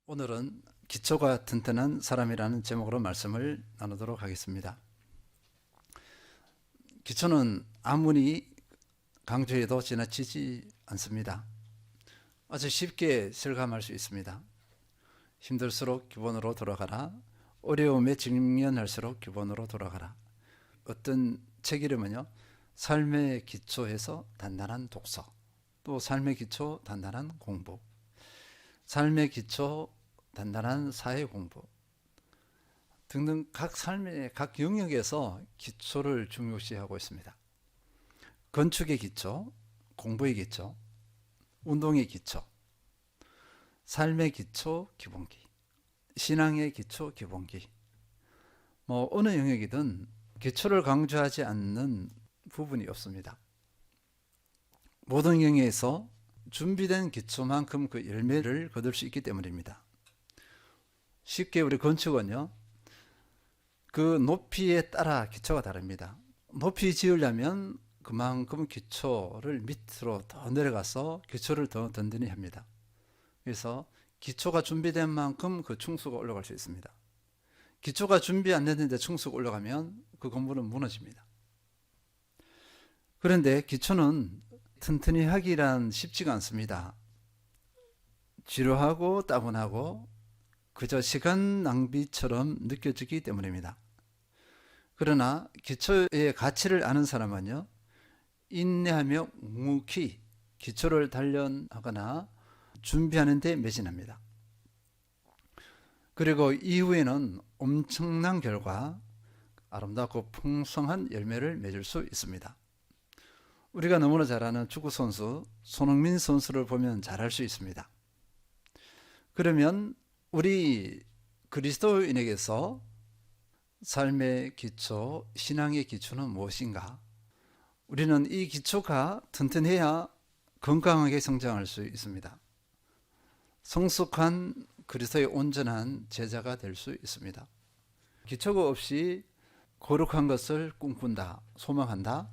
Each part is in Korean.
오늘은 기초가 튼튼한 사람이라는 제목으로 말씀을 나누도록 하겠습니다. 기초는 아무리 강조해도 지나치지 않습니다. 아주 쉽게 실감할 수 있습니다. 힘들수록 기본으로 돌아가라. 어려움에 직면할수록 기본으로 돌아가라. 어떤 책 이름은요, 삶의 기초에서 단단한 독서, 또 삶의 기초 단단한 공부, 삶의 기초 단단한 사회 공부 등등 각 삶의 각 영역에서 기초를 중요시하고 있습니다. 건축의 기초, 공부의 기초, 운동의 기초, 삶의 기초 기본기, 신앙의 기초 기본기, 어느 영역이든 기초를 강조하지 않는 부분이 없습니다. 모든 영역에서 준비된 기초만큼 그 열매를 거둘 수 있기 때문입니다. 쉽게 우리 건축은요, 그 높이에 따라 기초가 다릅니다. 높이 지으려면 그만큼 기초를 밑으로 더 내려가서 기초를 더 든든히 합니다. 그래서 기초가 준비된 만큼 그 충수가 올라갈 수 있습니다. 기초가 준비 안 됐는데 충수가 올라가면 그 건물은 무너집니다. 그런데 기초는 튼튼히 하기란 쉽지가 않습니다. 지루하고 따분하고 그저 시간 낭비처럼 느껴지기 때문입니다. 그러나 기초의 가치를 아는 사람은요, 인내하며 묵묵히 기초를 단련하거나 준비하는 데 매진합니다. 그리고 이후에는 엄청난 결과, 아름답고 풍성한 열매를 맺을 수 있습니다. 우리가 너무나 잘 아는 축구선수 손흥민 선수를 보면 잘 알 수 있습니다. 그러면 우리 그리스도인에게서 삶의 기초, 신앙의 기초는 무엇인가? 우리는 이 기초가 튼튼해야 건강하게 성장할 수 있습니다. 성숙한 그리스도의 온전한 제자가 될 수 있습니다. 기초가 없이 거룩한 것을 꿈꾼다, 소망한다.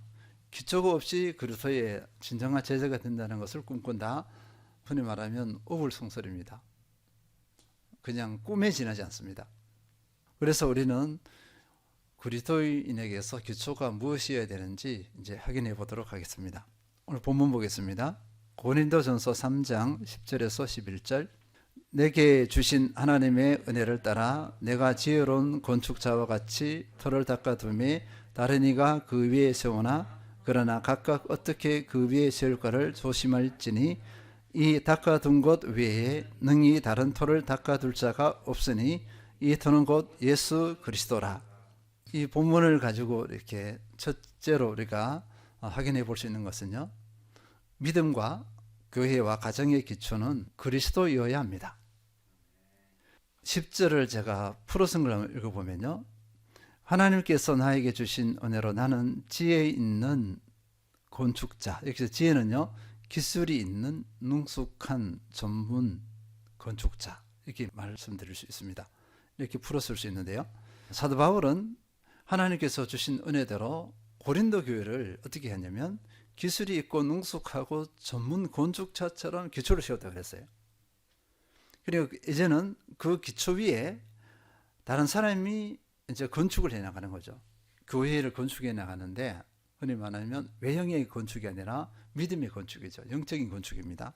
기초가 없이 그리스도의 진정한 제자가 된다는 것을 꿈꾼다. 흔히 말하면 어불성설입니다. 그냥 꿈에 지나지 않습니다. 그래서 우리는 그리스도인에게서 기초가 무엇이어야 되는지 이제 확인해 보도록 하겠습니다. 오늘 본문 보겠습니다. 고린도전서 3장 10절에서 11절. 내게 주신 하나님의 은혜를 따라 내가 지혜로운 건축자와 같이 터를 닦아두매 다른 이가 그 위에 세우나 그러나 각각 어떻게 그 위에 세울까를 조심할지니 이 닦아둔 곳 외에 능히 다른 터를 닦아둘 자가 없으니 이 터는 곧 예수 그리스도라. 이 본문을 가지고 이렇게 첫째로 우리가 확인해 볼 수 있는 것은요, 믿음과 교회와 가정의 기초는 그리스도여야 합니다. 10절을 제가 풀어서 걸 읽어보면요, 하나님께서 나에게 주신 은혜로 나는 지혜 있는 건축자, 여기서 지혜는요, 기술이 있는 능숙한 전문 건축자, 이렇게 말씀드릴 수 있습니다. 이렇게 풀었을 수 있는데요, 사도 바울은 하나님께서 주신 은혜대로 고린도 교회를 어떻게 했냐면 기술이 있고 능숙하고 전문 건축자처럼 기초를 세웠다고 그랬어요. 그리고 이제는 그 기초 위에 다른 사람이 이제 건축을 해 나가는 거죠. 교회를 건축해 나가는데 흔히 말하면 외형의 건축이 아니라 믿음의 건축이죠. 영적인 건축입니다.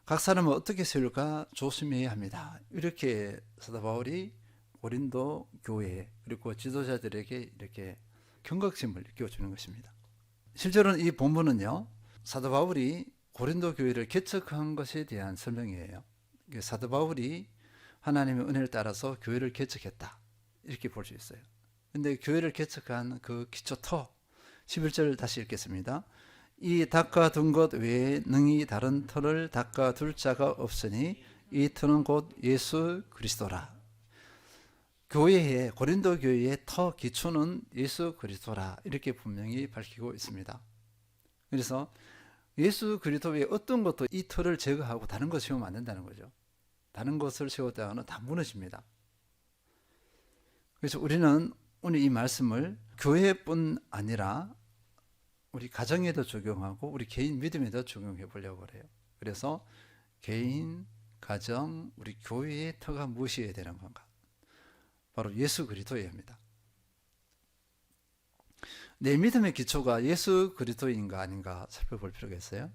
각 사람은 어떻게 세울까 조심해야 합니다. 이렇게 사도 바울이 고린도 교회 그리고 지도자들에게 이렇게 경각심을 끼워주는 것입니다. 실제로는 이 본문은요, 사도 바울이 고린도 교회를 개척한 것에 대한 설명이에요. 사도 바울이 하나님의 은혜를 따라서 교회를 개척했다, 이렇게 볼 수 있어요. 근데 교회를 개척한 그 기초터, 11절 다시 읽겠습니다. 이 닦아둔 것 외에 능히 다른 터를 닦아둘 자가 없으니 이 터는 곧 예수 그리스도라. 교회의, 고린도 교회의 터 기초는 예수 그리스도라, 이렇게 분명히 밝히고 있습니다. 그래서 예수 그리스도 외에 어떤 것도 이 터를 제거하고 다른 것을 세우면 안 된다는 거죠. 다른 것을 세웠다가는 다 무너집니다. 그래서 우리는 오늘 이 말씀을 교회뿐 아니라 우리 가정에도 적용하고 우리 개인 믿음에도 적용해 보려고 그래요. 그래서 개인, 가정, 우리 교회의 터가 무엇이어야 되는 건가? 바로 예수 그리스도입니다. 내 믿음의 기초가 예수 그리스도인가 아닌가 살펴볼 필요가 있어요.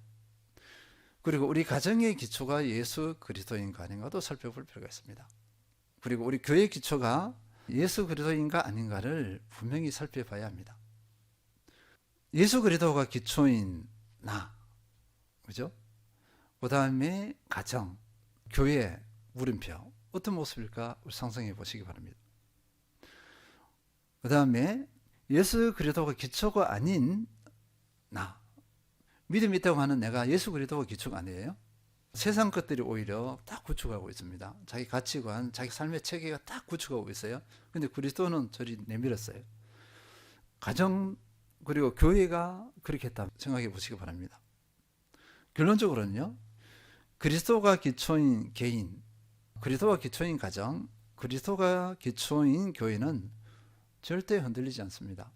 그리고 우리 가정의 기초가 예수 그리스도인가 아닌가도 살펴볼 필요가 있습니다. 그리고 우리 교회의 기초가 예수 그리스도인가 아닌가를 분명히 살펴봐야 합니다. 예수 그리스도가 기초인 나, 그죠? 그 다음에 가정, 교회, 물음표 어떤 모습일까 우리 상상해 보시기 바랍니다. 그 다음에 예수 그리스도가 기초가 아닌 나, 믿음이 있다고 하는 내가 예수 그리스도가 기초가 아니에요. 세상 것들이 오히려 딱 구축하고 있습니다. 자기 가치관, 자기 삶의 체계가 딱 구축하고 있어요. 근데 그리스도는 저리 내밀었어요. 가정 그리고 교회가 그렇게 했다 생각해 보시기 바랍니다. 결론적으로는요, 그리스도가 기초인 개인, 그리스도가 기초인 가정, 그리스도가 기초인 교회는 절대 흔들리지 않습니다.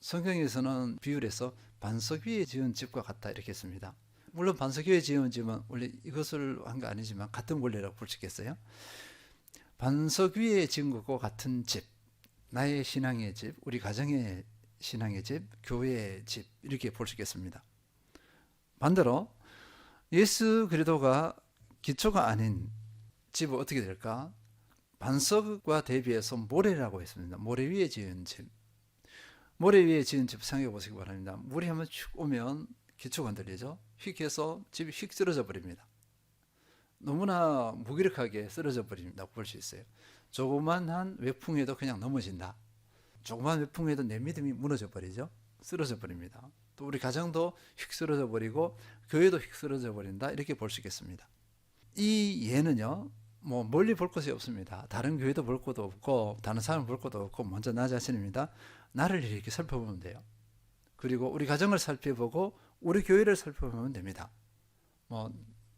성경에서는 비유를 해서 반석 위에 지은 집과 같다 이렇게 했습니다. 물론 반석 위에 지은 집은 원래 이것을 한 거 아니지만 같은 원리라고 볼 수 있겠어요. 반석 위에 지은 것과 같은 집, 나의 신앙의 집, 우리 가정의 신앙의 집, 교회의 집 이렇게 볼 수 있겠습니다. 반대로 예수 그리스도가 기초가 아닌 집은 어떻게 될까? 반석과 대비해서 모래라고 했습니다. 모래 위에 지은 집. 모래 위에 지은 집 생각해 보시기 바랍니다. 물이 한번 쭉 오면 기초가 흔들리죠. 휙 해서 집이 휙 쓰러져 버립니다. 너무나 무기력하게 쓰러져 버립니다. 볼 수 있어요. 조그만한 외풍에도 그냥 넘어진다. 조그만 외풍에도 내 믿음이 무너져 버리죠. 쓰러져 버립니다. 또 우리 가정도 휙 쓰러져 버리고 교회도 휙 쓰러져 버린다. 이렇게 볼 수 있겠습니다. 이 예는요, 뭐 멀리 볼 것이 없습니다. 다른 교회도 볼 것도 없고 다른 사람을 볼 것도 없고 먼저 나 자신입니다. 나를 이렇게 살펴보면 돼요. 그리고 우리 가정을 살펴보고 우리 교회를 살펴보면 됩니다. 뭐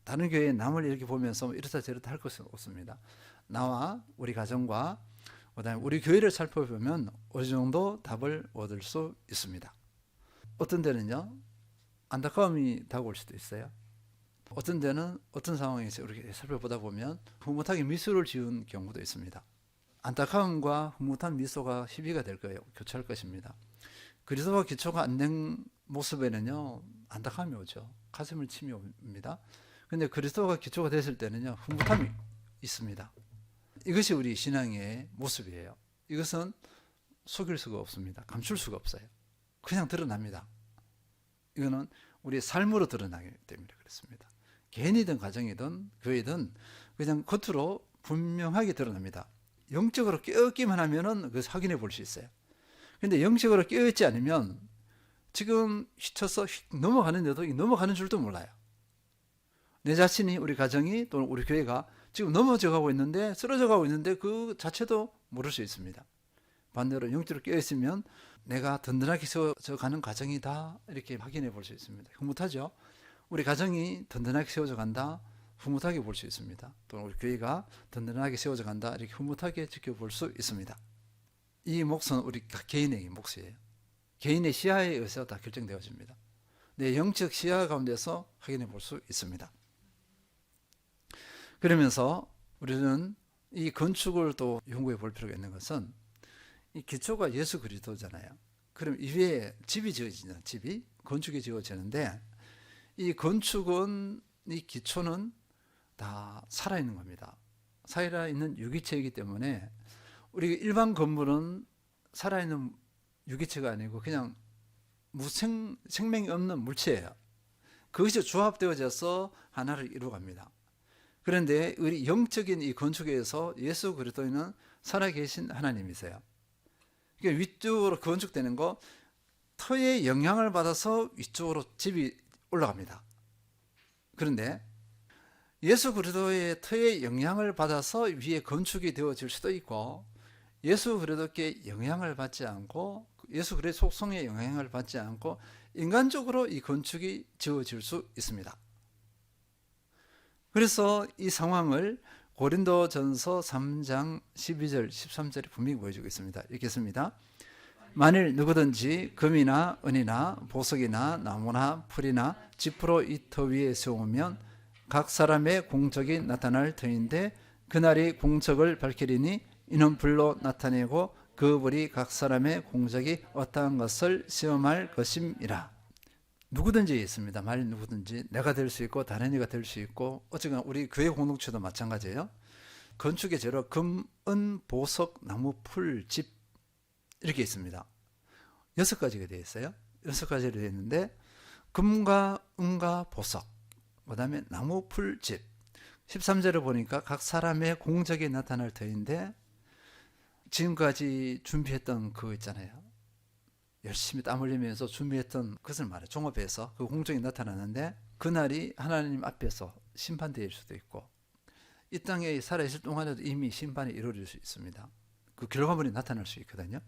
다른 교회의 남을 이렇게 보면서 이렇다 저렇다 할 것은 없습니다. 나와 우리 가정과 그다음에 우리 교회를 살펴보면 어느 정도 답을 얻을 수 있습니다. 어떤 데는요, 안타까움이 다가올 수도 있어요. 어떤 데는 어떤 상황에서 이렇게 살펴보다 보면 흐뭇하게 미소를 지은 경우도 있습니다. 안타까움과 흐뭇한 미소가 희비가 될 거예요. 교차할 것입니다. 그리스도와 기초가 안 된 모습에는요, 안타까움이 오죠. 가슴을 침이 옵니다. 근데 그리스도가 기초가 됐을 때는요, 흐뭇함이 있습니다. 이것이 우리 신앙의 모습이에요. 이것은 속일 수가 없습니다. 감출 수가 없어요. 그냥 드러납니다. 이거는 우리의 삶으로 드러나기 때문에 그렇습니다. 개인이든 가정이든 교회든 그냥 겉으로 분명하게 드러납니다. 영적으로 깨었기만 하면은 그것을 확인해 볼 수 있어요. 근데 영적으로 깨어있지 않으면 지금 휘쳐서 휙 넘어가는데도 넘어가는 줄도 몰라요. 내 자신이, 우리 가정이 또는 우리 교회가 지금 넘어져 가고 있는데, 쓰러져 가고 있는데 그 자체도 모를 수 있습니다. 반대로 영적으로 깨어있으면 내가 든든하게 세워져 가는 가정이다 이렇게 확인해 볼 수 있습니다. 흐뭇하죠? 우리 가정이 든든하게 세워져 간다, 흐뭇하게 볼 수 있습니다. 또는 우리 교회가 든든하게 세워져 간다 이렇게 흐뭇하게 지켜볼 수 있습니다. 이 몫은 우리 개인의 몫이에요. 개인의 시야에 의해서 다 결정되어집니다. 내 영적 시야 가운데서 확인해 볼 수 있습니다. 그러면서 우리는 이 건축을 또 연구해 볼 필요가 있는 것은, 이 기초가 예수 그리스도잖아요. 그럼 이 위에 집이 지어지는, 집이 건축이 지어지는데, 이 건축은, 이 기초는 다 살아있는 겁니다. 살아있는 유기체이기 때문에 우리 일반 건물은 살아있는 유기체가 아니고 그냥 생명이 없는 물체예요. 그것이 조합되어져서 하나를 이루어갑니다. 그런데 우리 영적인 이 건축에서 예수 그리스도는 살아계신 하나님이세요. 그러니까 위쪽으로 건축되는 거, 터의 영향을 받아서 위쪽으로 집이 올라갑니다. 그런데 예수 그리스도의 터의 영향을 받아서 위에 건축이 되어질 수도 있고, 예수 그리스도께 영향을 받지 않고, 예수 그리스도 속성의 영향을 받지 않고 인간적으로 이 건축이 지어질 수 있습니다. 그래서 이 상황을 고린도전서 3장 12절 13절에 분명히 보여주고 있습니다. 읽겠습니다. 만일 누구든지 금이나 은이나 보석이나 나무나 풀이나 지프로 이 터 위에 세우면 각 사람의 공적이 나타날 터인데 그날이 공적을 밝히리니 이는 불로 나타내고 그 불이 각 사람의 공적이 어떠한 것을 시험할 것임이라. 누구든지 있습니다. 만일 누구든지 내가 될 수 있고 다른 이가 될 수 있고 어쨌거나 우리 교회 공동체도 마찬가지예요. 건축의 재료 금, 은, 보석, 나무, 풀, 집 이렇게 있습니다. 6가지가 되어 있어요. 6가지로 되어 있는데 금과 은과 보석, 그 다음에 나무, 풀, 집. 13절을 보니까 각 사람의 공적이 나타날 터인데 지금까지 준비했던 그거 있잖아요. 열심히 땀 흘리면서 준비했던 그것을 말해 종합해서 그 공적이 나타나는데 그날이 하나님 앞에서 심판될 수도 있고 이 땅에 살아있을 동안에도 이미 심판이 이루어질 수 있습니다. 그 결과물이 나타날 수 있거든요.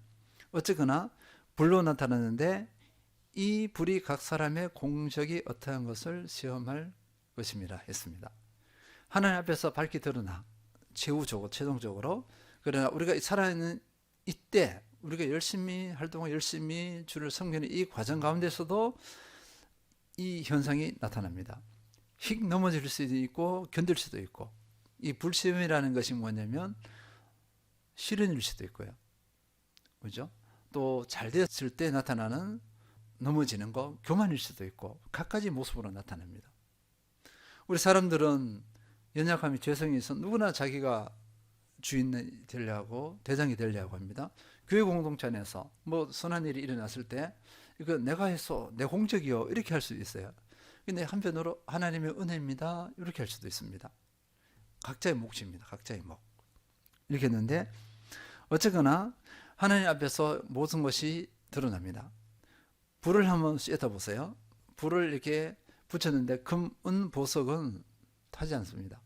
어쨌거나 불로 나타나는데 이 불이 각 사람의 공적이 어떠한 것을 시험할 것입니다 했습니다. 하나님 앞에서 밝히 드러나 최종적으로 그러나 우리가 살아있는 이때 우리가 열심히 활동하고 열심히 주를 섬기는 이 과정 가운데서도 이 현상이 나타납니다. 휙 넘어질 수도 있고 견딜 수도 있고 이 불시험이라는 것이 뭐냐면 시련일 수도 있고요. 그죠? 또 잘 됐을 때 나타나는 넘어지는 거 교만일 수도 있고 각가지 모습으로 나타납니다. 우리 사람들은 연약함이 죄성이 있어 누구나 자기가 주인이 되려고 대장이 되려고 합니다. 교회 공동체 안에서 뭐 선한 일이 일어났을 때 이거 내가 했어 내 공적이요 이렇게 할 수도 있어요. 근데 한편으로 하나님의 은혜입니다 이렇게 할 수도 있습니다. 각자의 몫입니다. 각자의 몫 이렇게 했는데 어쨌거나 하나님 앞에서 모든 것이 드러납니다. 불을 한번 쬐다 보세요. 불을 이렇게 붙였는데 금, 은, 보석은 타지 않습니다.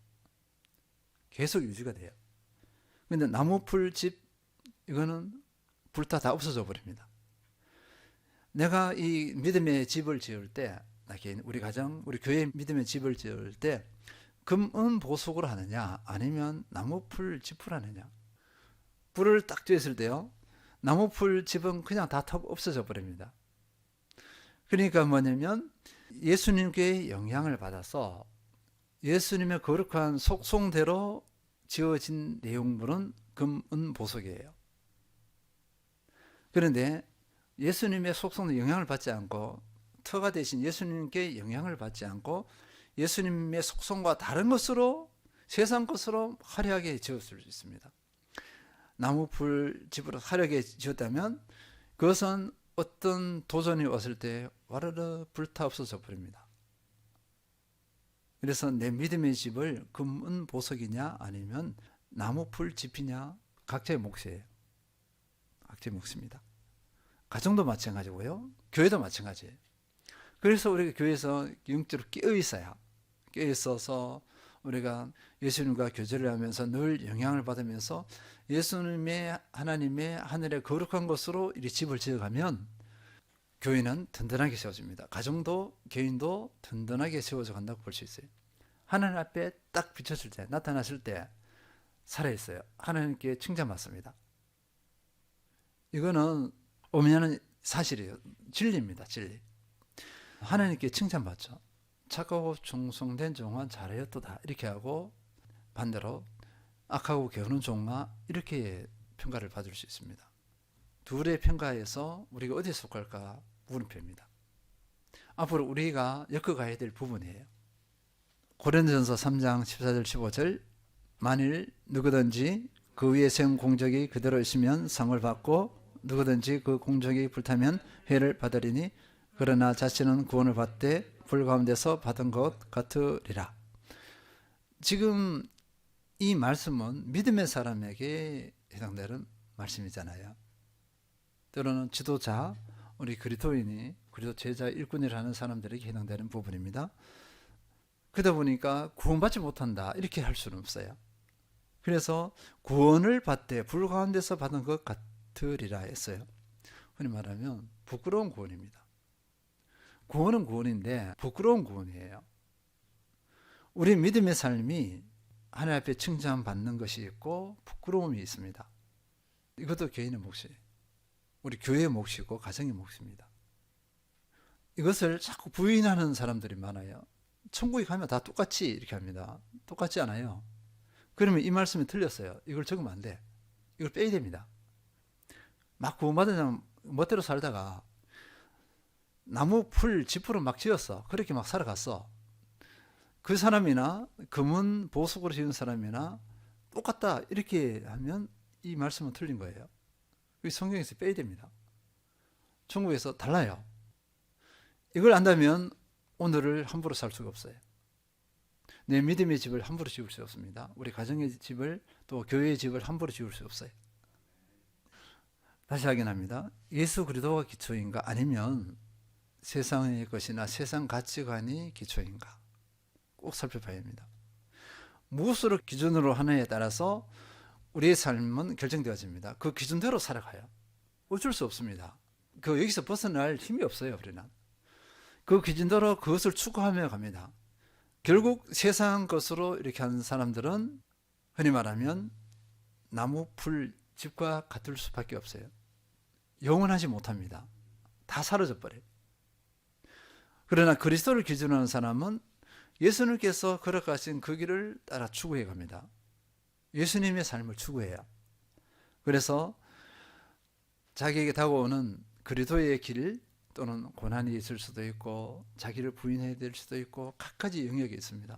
계속 유지가 돼요. 근데 나무, 풀, 집 이거는 불타 다 없어져 버립니다. 내가 이 믿음의 집을 지을 때 우리 가정, 우리 교회 믿음의 집을 지을 때 금, 은, 보석으로 하느냐 아니면 나무, 풀, 집을 하느냐. 불을 딱 쬐었을 때요. 나무, 풀, 집은 그냥 다 없어져 버립니다. 그러니까 뭐냐면 예수님께 영향을 받아서 예수님의 거룩한 속성대로 지어진 내용물은 금, 은, 보석이에요. 그런데 예수님의 속성에 영향을 받지 않고 터가 대신 예수님께 영향을 받지 않고 예수님의 속성과 다른 것으로 세상 것으로 화려하게 지었을 수 있습니다. 나무, 풀, 집으로 화려하게 지었다면 그것은 어떤 도전이 왔을 때 와르르 불타 없어져 버립니다. 그래서 내 믿음의 집을 금, 은, 보석이냐 아니면 나무, 풀, 집이냐 각자의 몫이에요. 각자의 몫입니다. 가정도 마찬가지고요. 교회도 마찬가지예요. 그래서 우리가 교회에서 영적으로 깨어 있어야 깨어 있어서 우리가 예수님과 교제를 하면서 늘 영향을 받으면서 예수님의 하나님의 하늘의 거룩한 것으로 이 집을 지어가면 교회는 든든하게 세워집니다. 가정도 개인도 든든하게 세워져 간다고 볼 수 있어요. 하나님 앞에 딱 비쳤을 때 나타났을 때 살아있어요. 하나님께 칭찬받습니다. 이거는 오면은 사실이에요. 진리입니다. 진리. 하나님께 칭찬받죠. 착하고 충성된 종아 잘하였도다 이렇게 하고 반대로 악하고 게으른 종아 이렇게 평가를 받을 수 있습니다. 둘의 평가에서 우리가 어디에 속할까 물음표입니다. 앞으로 우리가 엮어가야 될 부분이에요. 고린도전서 3장 14절 15절 만일 누구든지 그 위에 세운 공적이 그대로 있으면 상을 받고 누구든지 그 공적이 불타면 회를 받으리니 그러나 자신은 구원을 받되 불 가운데서 받은 것 같으리라. 지금 이 말씀은 믿음의 사람에게 해당되는 말씀이잖아요. 때로는 지도자, 우리 그리스도인이 그리스도 제자 일꾼이라는 사람들에게 해당되는 부분입니다. 그러다 보니까 구원받지 못한다 이렇게 할 수는 없어요. 그래서 구원을 받되 불 가운데서 받은 것 같으리라 했어요. 흔히 말하면 부끄러운 구원입니다. 구원은 구원인데 부끄러운 구원이에요. 우리 믿음의 삶이 하나님 앞에 칭찬받는 것이 있고 부끄러움이 있습니다. 이것도 개인의 몫이에요. 우리 교회의 몫이고 가정의 몫입니다. 이것을 자꾸 부인하는 사람들이 많아요. 천국에 가면 다 똑같이 이렇게 합니다. 똑같지 않아요. 그러면 이 말씀이 틀렸어요. 이걸 적으면 안 돼. 이걸 빼야 됩니다. 막 구원받은 사람 멋대로 살다가 나무, 풀, 지푸로 막 지었어. 그렇게 막 살아갔어. 그 사람이나 금은 보석으로 지은 사람이나 똑같다 이렇게 하면 이 말씀은 틀린 거예요. 성경에서 빼야 됩니다. 천국에서 달라요. 이걸 안다면 오늘을 함부로 살 수가 없어요. 내 믿음의 집을 함부로 지을 수 없습니다. 우리 가정의 집을 또 교회의 집을 함부로 지을 수 없어요. 다시 확인합니다. 예수 그리스도가 기초인가 아니면 세상의 것이나 세상 가치관이 기초인가 꼭 살펴봐야 합니다. 무엇으로 기준으로 하느냐에 따라서 우리의 삶은 결정되어집니다. 그 기준대로 살아가요. 어쩔 수 없습니다. 여기서 벗어날 힘이 없어요. 우리는 그 기준대로 그것을 추구하며 갑니다. 결국 세상 것으로 이렇게 하는 사람들은 흔히 말하면 나무, 풀, 집과 같을 수밖에 없어요. 영원하지 못합니다. 다 사라져 버려요. 그러나 그리스도를 기준으로 하는 사람은 예수님께서 걸어가신 그 길을 따라 추구해 갑니다. 예수님의 삶을 추구해요. 그래서 자기에게 다가오는 그리스도의 길 또는 고난이 있을 수도 있고 자기를 부인해야 될 수도 있고 각가지 영역이 있습니다.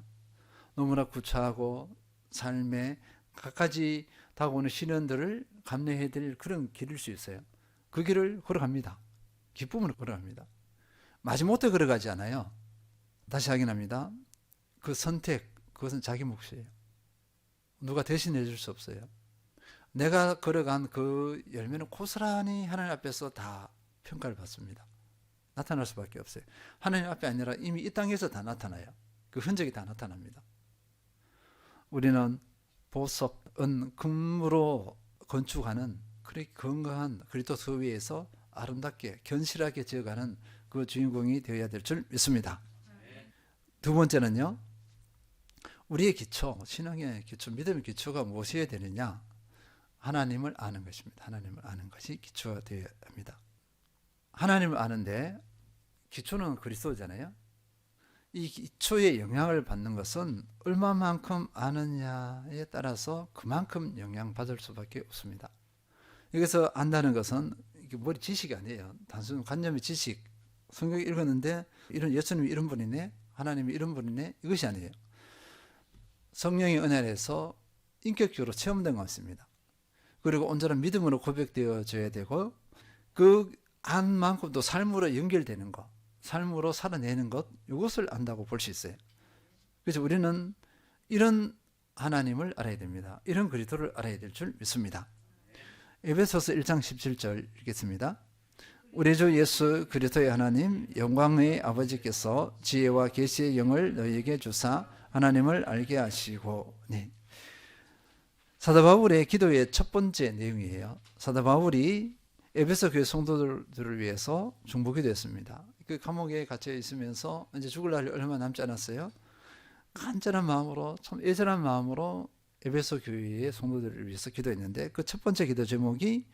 너무나 구차하고 삶에 각가지 다가오는 시련들을 감내해야 될 그런 길일 수 있어요. 그 길을 걸어갑니다. 기쁨으로 걸어갑니다. 마지못해 걸어가지 않아요. 다시 확인합니다. 그 선택, 그것은 자기 몫이에요. 누가 대신해 줄 수 없어요. 내가 걸어간 그 열매는 고스란히 하나님 앞에서 다 평가를 받습니다. 나타날 수밖에 없어요. 하나님 앞에 아니라 이미 이 땅에서 다 나타나요. 그 흔적이 다 나타납니다. 우리는 보석, 은, 금으로 건축하는 그렇게 건강한 그리스도 위에서 아름답게 견실하게 지어가는 그 주인공이 되어야 될 줄 믿습니다. 두 번째는요. 우리의 기초, 신앙의 기초, 믿음의 기초가 무엇이어야 되느냐? 하나님을 아는 것입니다. 하나님을 아는 것이 기초가 되어야 합니다. 하나님을 아는데 기초는 그리스도잖아요. 이 기초에 영향을 받는 것은 얼마만큼 아느냐에 따라서 그만큼 영향받을 수밖에 없습니다. 여기서 안다는 것은 이게 머리 지식이 아니에요. 단순 관념의 지식. 성경 읽었는데 이런 예수님이 이런 분이네, 하나님이 이런 분이네, 이것이 아니에요. 성령의 은혜 안에서 인격적으로 체험된 것 같습니다. 그리고 온전한 믿음으로 고백되어져야 되고 그 안만큼 또 삶으로 연결되는 것, 삶으로 살아내는 것, 이것을 안다고 볼 수 있어요. 그래서 우리는 이런 하나님을 알아야 됩니다. 이런 그리스도를 알아야 될 줄 믿습니다. 에베소서 1장 17절 읽겠습니다. 우리 주 예수 그리스도의 하나님 영광의 아버지께서 지혜와 계시의 영을 너희에게 주사 하나님을 알게 하시고. 네. 사도 바울의 기도의 첫 번째 내용이에요. 사도 바울이 에베소 교회 성도들을 위해서 중보기도했습니다. 그 감옥에 갇혀 있으면서 이제 죽을 날이 얼마 남지 않았어요. 간절한 마음으로, 참 애절한 마음으로 에베소 교회의 성도들을 위해서 기도했는데 그 첫 번째 기도 제목이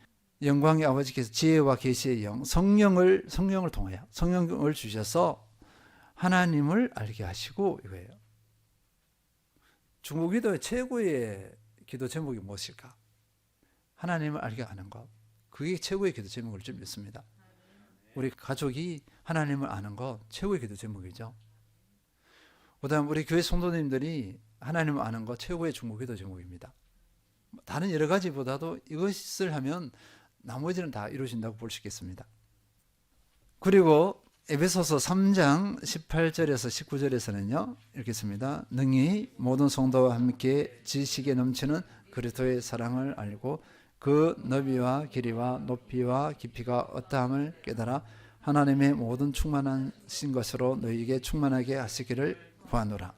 영광의 아버지께서 지혜와 계시의 영, 성령을 통하여 성령을 주셔서 하나님을 알게 하시고 이거예요. 중보기도의 최고의 기도 제목이 무엇일까? 하나님을 알게 하는 것. 그게 최고의 기도 제목일 줄 믿습니다. 우리 가족이 하나님을 아는 것 최고의 기도 제목이죠. 그다음 우리 교회 성도님들이 하나님을 아는 것 최고의 중보기도 제목입니다. 다른 여러 가지보다도 이것을 하면 나머지는 다 이루어진다고 볼 수 있겠습니다. 그리고 에베소서 3장 18절에서 19절에서는요. 이렇게 씁니다. 능히 모든 성도와 함께 지식에 넘치는 그리스도의 사랑을 알고 그 너비와 길이와 높이와 깊이가 어떠함을 깨달아 하나님의 모든 충만하신 것으로 너희에게 충만하게 하시기를 구하노라.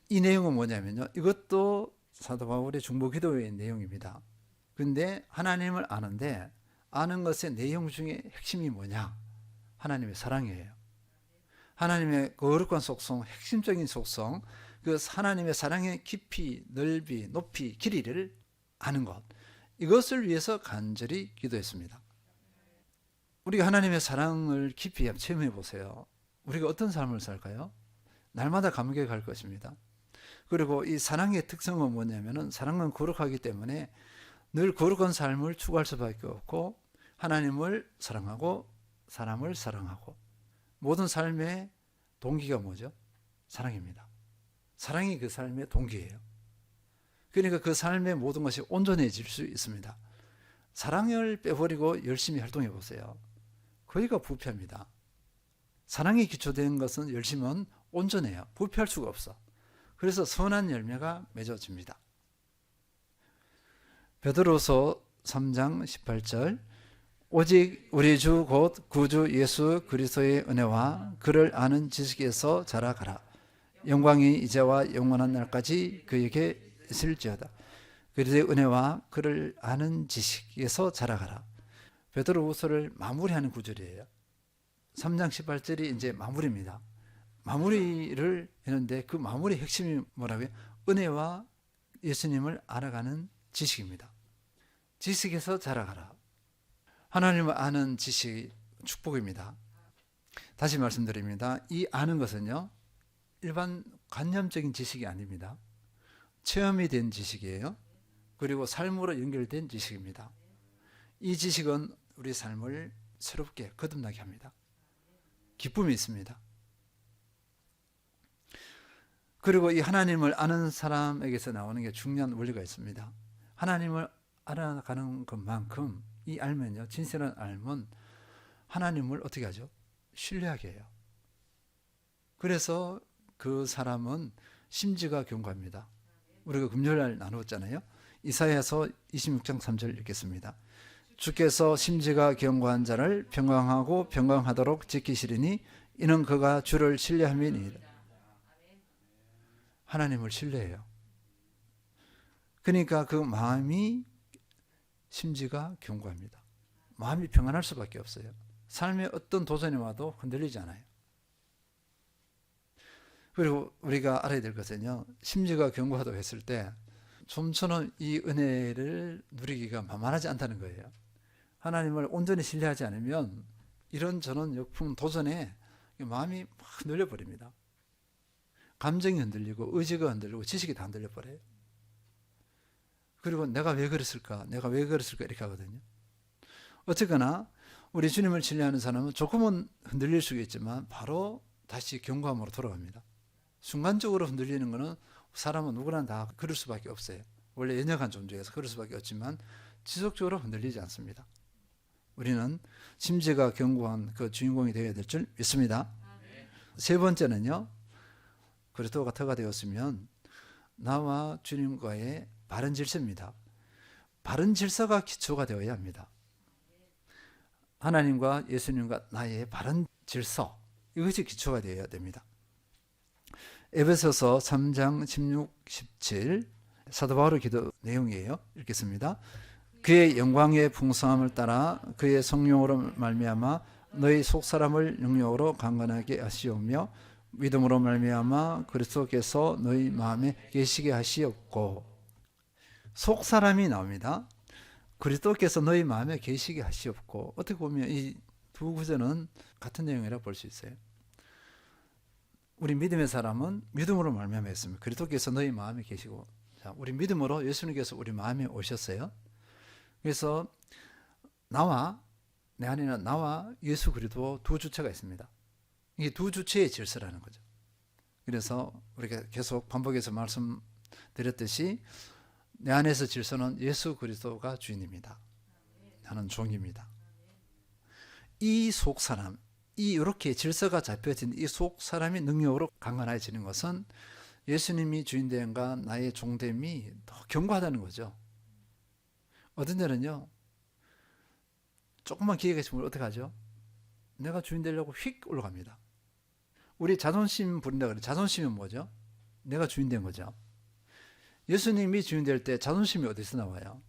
이 내용은 뭐냐면요. 이것도 사도 바울의 중보기도의 내용입니다. 그런데 하나님을 아는데 아는 것의 내용 중에 핵심이 뭐냐? 하나님의 사랑이에요. 하나님의 거룩한 속성, 핵심적인 속성, 그 하나님의 사랑의 깊이, 넓이, 높이, 길이를 아는 것. 이것을 위해서 간절히 기도했습니다. 우리가 하나님의 사랑을 깊이 체험해 보세요. 우리가 어떤 삶을 살까요? 날마다 감격해 갈 것입니다. 그리고 이 사랑의 특성은 뭐냐면은 사랑은 거룩하기 때문에 늘 거룩한 삶을 추구할 수밖에 없고 하나님을 사랑하고 사람을 사랑하고 모든 삶의 동기가 뭐죠? 사랑입니다. 사랑이 그 삶의 동기예요. 그러니까 그 삶의 모든 것이 온전해질 수 있습니다. 사랑을 빼버리고 열심히 활동해 보세요. 거기가 부패입니다. 사랑이 기초된 것은 열심은 온전해요. 부패할 수가 없어. 그래서 선한 열매가 맺어집니다. 베드로서 3장 18절 오직 우리 주 곧 구주 예수 그리스도의 은혜와 그를 아는 지식에서 자라가라. 영광이 이제와 영원한 날까지 그에게 있을지어다. 그리스도의 은혜와 그를 아는 지식에서 자라가라. 베드로후서를 마무리하는 구절이에요. 3장 18절이 이제 마무리입니다. 마무리를 했는데 그 마무리 핵심이 뭐라고요? 은혜와 예수님을 알아가는 지식입니다. 지식에서 자라가라. 하나님을 아는 지식이 축복입니다. 다시 말씀드립니다. 이 아는 것은요, 일반 관념적인 지식이 아닙니다. 체험이 된 지식이에요. 그리고 삶으로 연결된 지식입니다. 이 지식은 우리 삶을 새롭게 거듭나게 합니다. 기쁨이 있습니다. 그리고 이 하나님을 아는 사람에게서 나오는 게 중요한 원리가 있습니다. 하나님을 알아가는 것만큼 이 알면요, 진실한 알면 하나님을 어떻게 하죠? 신뢰하게 해요. 그래서 그 사람은 심지가 견고합니다. 우리가 금요일날 나누었잖아요. 이사야서 26장 3절 읽겠습니다. 주께서 심지가 견고한 자를 평강하고 평강하도록 지키시리니 이는 그가 주를 신뢰함이니이다. 하나님을 신뢰해요. 그러니까 그 마음이 심지가 견고합니다. 마음이 평안할 수밖에 없어요. 삶에 어떤 도전이 와도 흔들리지 않아요. 그리고 우리가 알아야 될 것은요, 심지가 견고하다고 했을 때 좀처럼 이 은혜를 누리기가 만만하지 않다는 거예요. 하나님을 온전히 신뢰하지 않으면 이런저런 역품 도전에 마음이 막 흔들려버립니다. 감정이 흔들리고 의지가 흔들리고 지식이 다 흔들려버려요. 그리고 내가 왜 그랬을까 이렇게 하거든요. 어쨌거나 우리 주님을 신뢰하는 사람은 조금은 흔들릴 수가 있지만 바로 다시 견고함으로 돌아갑니다. 순간적으로 흔들리는 것은 사람은 누구나 다 그럴 수밖에 없어요. 원래 연약한 존재여서 그럴 수밖에 없지만 지속적으로 흔들리지 않습니다. 우리는 심지가 견고한 그 주인공이 되어야 될 줄 믿습니다. 세 번째는요, 그리스도가 터가 되었으면 나와 주님과의 바른 질서입니다. 바른 질서가 기초가 되어야 합니다. 하나님과 예수님과 나의 바른 질서, 이것이 기초가 되어야 됩니다. 에베소서 3장 16, 17 사도 바울의 기도 내용이에요. 읽겠습니다. 그의 영광의 풍성함을 따라 그의 성령으로 말미암아 너희 속사람을 능력으로 강건하게 하시오며 믿음으로 말미암아 그리스도께서 너희 마음에 계시게 하시옵고. 속사람이 나옵니다. 그리스도께서 너희 마음에 계시게 하시옵고. 어떻게 보면 이 두 구절은 같은 내용이라 볼 수 있어요. 우리 믿음의 사람은 믿음으로 말미암아 했습니다. 그리스도께서 너희 마음에 계시고, 자, 우리 믿음으로 예수님께서 우리 마음에 오셨어요. 그래서 내 안에는 나와 예수 그리스도 두 주체가 있습니다. 이게 두 주체의 질서라는 거죠. 그래서 우리가 계속 반복해서 말씀드렸듯이 내 안에서 질서는 예수 그리스도가 주인입니다. 나는 종입니다. 이 속 사람, 이렇게 질서가 잡혀진 이 속 사람이 능력으로 강건해지는 것은 예수님이 주인됨과 나의 종됨이 더 견고하다는 거죠. 어떤 때는요, 조금만 기회가 있으면 어떻게 하죠? 내가 주인 되려고 휙 올라갑니다. 우리 자존심 부린다 그래요. 자존심이 뭐죠? 내가 주인 된 거죠. 예수님이 주인 될 때 자존심이 어디서 나와요?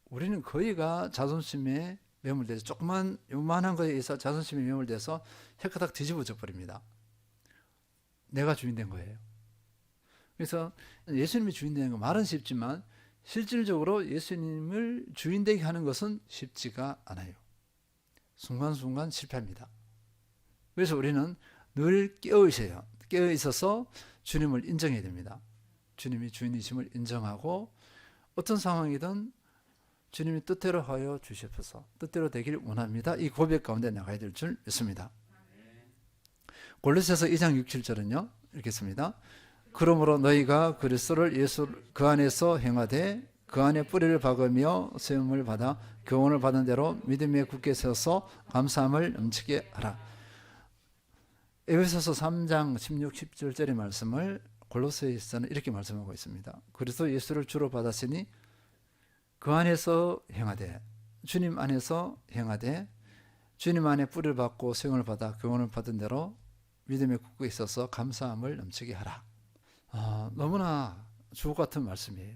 우리는 거의가 자존심에 매몰돼서 조그만 요만한 거에 의해서 자존심에 매몰돼서 헷가닥 뒤집어져 버립니다. 내가 주인 된 거예요. 그래서 예수님이 주인 되는 거 말은 쉽지만 실질적으로 예수님을 주인 되게 하는 것은 쉽지가 않아요. 순간순간 실패합니다. 그래서 우리는 늘 깨어 있어요. 깨어 있어서 주님을 인정해야 됩니다. 주님이 주인이심을 인정하고 어떤 상황이든 주님이 뜻대로 하여 주시옵소서, 뜻대로 되기를 원합니다. 이 고백 가운데 나가야 될 줄 믿습니다. 골로새서 2장 6, 7절은요 이렇게 씁니다. 그러므로 너희가 그리스도를 예수 그 안에서 행하되 그 안에 뿌리를 박으며 세움을 받아 교훈을 받은 대로 믿음에 굳게 서서 감사함을 넘치게 하라. 에베소서 3장 16, 17절의 말씀을 골로새서는 이렇게 말씀하고 있습니다. 그리스도 예수를 주로 받았으니 그 안에서 행하되, 주님 안에서 행하되 주님 안에 뿌리를 받고 세움을 받아 교훈을 받은 대로 믿음에 굳게 있어서 감사함을 넘치게 하라. 너무나 주옥 같은 말씀이에요.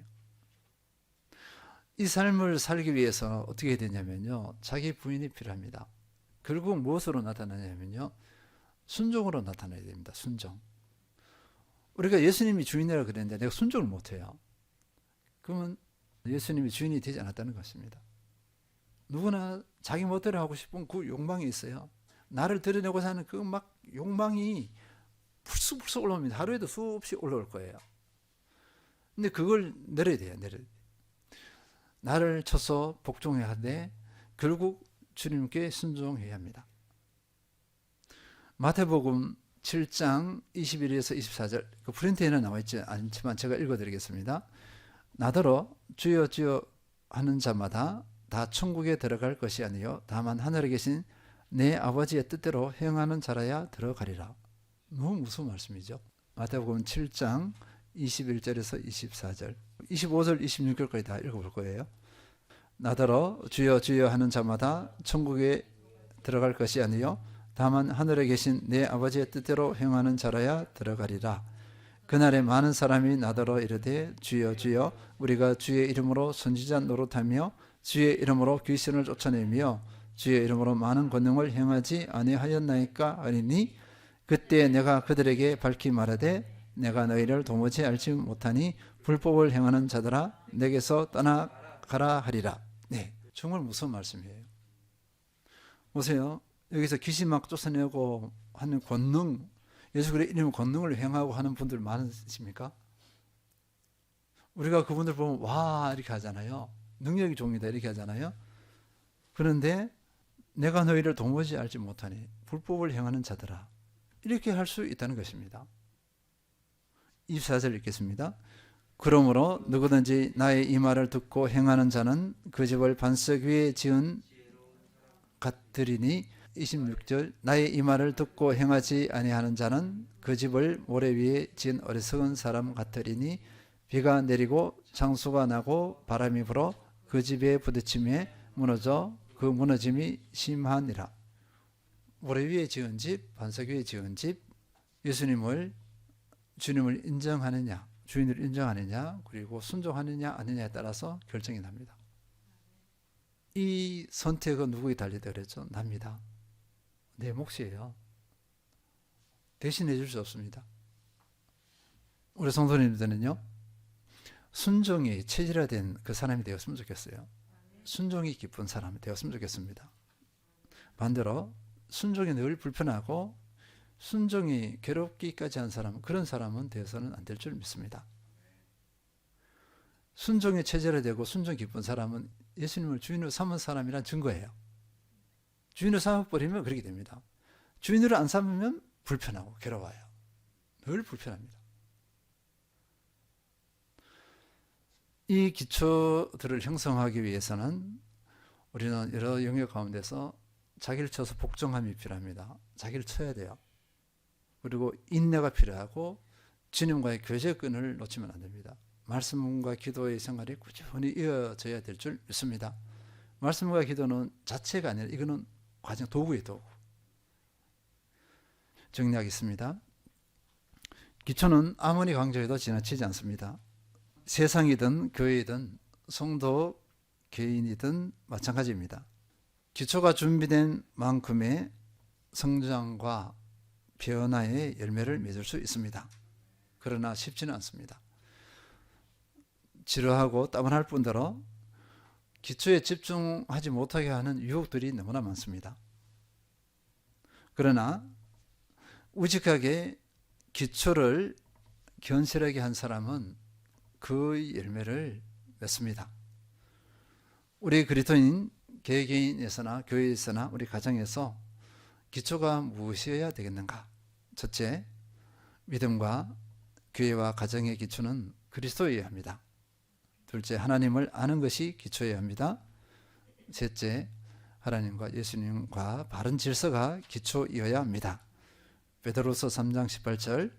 이 삶을 살기 위해서 어떻게 해야 되냐면요, 자기 부인이 필요합니다. 결국 무엇으로 나타나냐면요, 순종으로 나타나야 됩니다. 순종. 우리가 예수님이 주인이라고 그랬는데 내가 순종을 못해요. 그러면 예수님이 주인이 되지 않았다는 것입니다. 누구나 자기 멋대로 하고 싶은 그 욕망이 있어요. 나를 드러내고자 하는 그 막 욕망이 불쑥불쑥 올라옵니다. 하루에도 수없이 올라올 거예요. 근데 그걸 내려야 돼요. 내려야 돼요. 나를 쳐서 복종해야 하되 결국 주님께 순종해야 합니다. 마태복음 7장 21에서 24절, 그 프린트에는 나와 있지 않지만 제가 읽어드리겠습니다. 나더러 주여 주여 하는 자마다 다 천국에 들어갈 것이 아니요 다만 하늘에 계신 내 아버지의 뜻대로 행하는 자라야 들어가리라. 너무 무서운 말씀이죠. 마태복음 7장 21절에서 24절, 25절, 26절까지 다 읽어볼 거예요. 나더러 주여 주여 하는 자마다 천국에 들어갈 것이 아니요 다만 하늘에 계신 내 아버지의 뜻대로 행하는 자라야 들어가리라. 그날에 많은 사람이 나더러 이르되 주여 주여 우리가 주의 이름으로 선지자 노릇하며 주의 이름으로 귀신을 쫓아내며 주의 이름으로 많은 권능을 행하지 아니하였나이까 하리니 그때 내가 그들에게 밝히 말하되 내가 너희를 도무지 알지 못하니 불법을 행하는 자들아 내게서 떠나가라 하리라. 네, 정말 무서운 말씀이에요. 보세요. 여기서 귀신 막 쫓아내고 하는 권능, 예수 그리스도의 이름 권능을 행하고 하는 분들 많으십니까? 우리가 그분들 보면 와 이렇게 하잖아요. 능력이 종이다 이렇게 하잖아요. 그런데 내가 너희를 도무지 알지 못하니 불법을 행하는 자들아, 이렇게 할 수 있다는 것입니다. 24절 읽겠습니다. 그러므로 누구든지 나의 이 말을 듣고 행하는 자는 그 집을 반석 위에 지은 같으리니 26절 나의 이 말을 듣고 행하지 아니하는 자는 그 집을 모래 위에 지은 어리석은 사람 같으리니 비가 내리고 장수가 나고 바람이 불어 그 집에 부딪힘에 무너져 그 무너짐이 심하니라. 모래 위에 지은 집, 반석 위에 지은 집, 예수님을 주님을 인정하느냐, 주인을 인정하느냐, 그리고 순종하느냐 아니냐에 따라서 결정이 납니다. 이 선택은 누구에 달리다 그랬죠? 납니다. 내 몫이에요. 대신해 줄 수 없습니다. 우리 성도님들은요, 순종이 체질화된 그 사람이 되었으면 좋겠어요. 순종이 기쁜 사람이 되었으면 좋겠습니다. 반대로 순종이 늘 불편하고 순종이 괴롭기까지 한 사람, 그런 사람은 되어서는 안 될 줄 믿습니다. 순종이 체질화되고 순종 기쁜 사람은 예수님을 주인으로 삼은 사람이란 증거예요. 주인으로 삼아버리면 그렇게 됩니다. 주인으로 안 삼으면 불편하고 괴로워요. 늘 불편합니다. 이 기초들을 형성하기 위해서는 우리는 여러 영역 가운데서 자기를 쳐서 복종함이 필요합니다. 자기를 쳐야 돼요. 그리고 인내가 필요하고 주님과의 교제끈을 놓치면 안 됩니다. 말씀과 기도의 생활이 꾸준히 이어져야 될 줄 믿습니다. 말씀과 기도는 자체가 아니라 이거는 과정, 도구예요, 도구. 정리하겠습니다. 기초는 아무리 강조해도 지나치지 않습니다. 세상이든 교회이든 성도 개인이든 마찬가지입니다. 기초가 준비된 만큼의 성장과 변화의 열매를 맺을 수 있습니다. 그러나 쉽지는 않습니다. 지루하고 따분할 뿐더러 기초에 집중하지 못하게 하는 유혹들이 너무나 많습니다. 그러나 우직하게 기초를 견실하게 한 사람은 그 열매를 맺습니다. 우리 그리스도인 개개인에서나 교회에서나 우리 가정에서 기초가 무엇이어야 되겠는가? 첫째, 믿음과 교회와 가정의 기초는 그리스도여야 합니다. 둘째, 하나님을 아는 것이 기초여야 합니다. 셋째, 하나님과 예수님과 바른 질서가 기초이어야 합니다. 베드로서 3장 18절,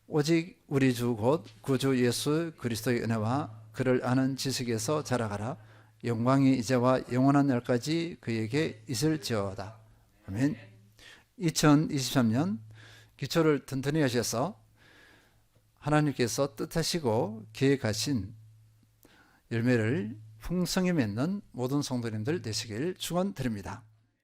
오직 우리 주 곧 구주 예수 그리스도의 은혜와 그를 아는 지식에서 자라가라. 영광이 이제와 영원한 날까지 그에게 있을지어다. 아멘. 2023년 기초를 튼튼히 하셔서 하나님께서 뜻하시고 계획하신 열매를 풍성히 맺는 모든 성도님들 되시길 축원드립니다.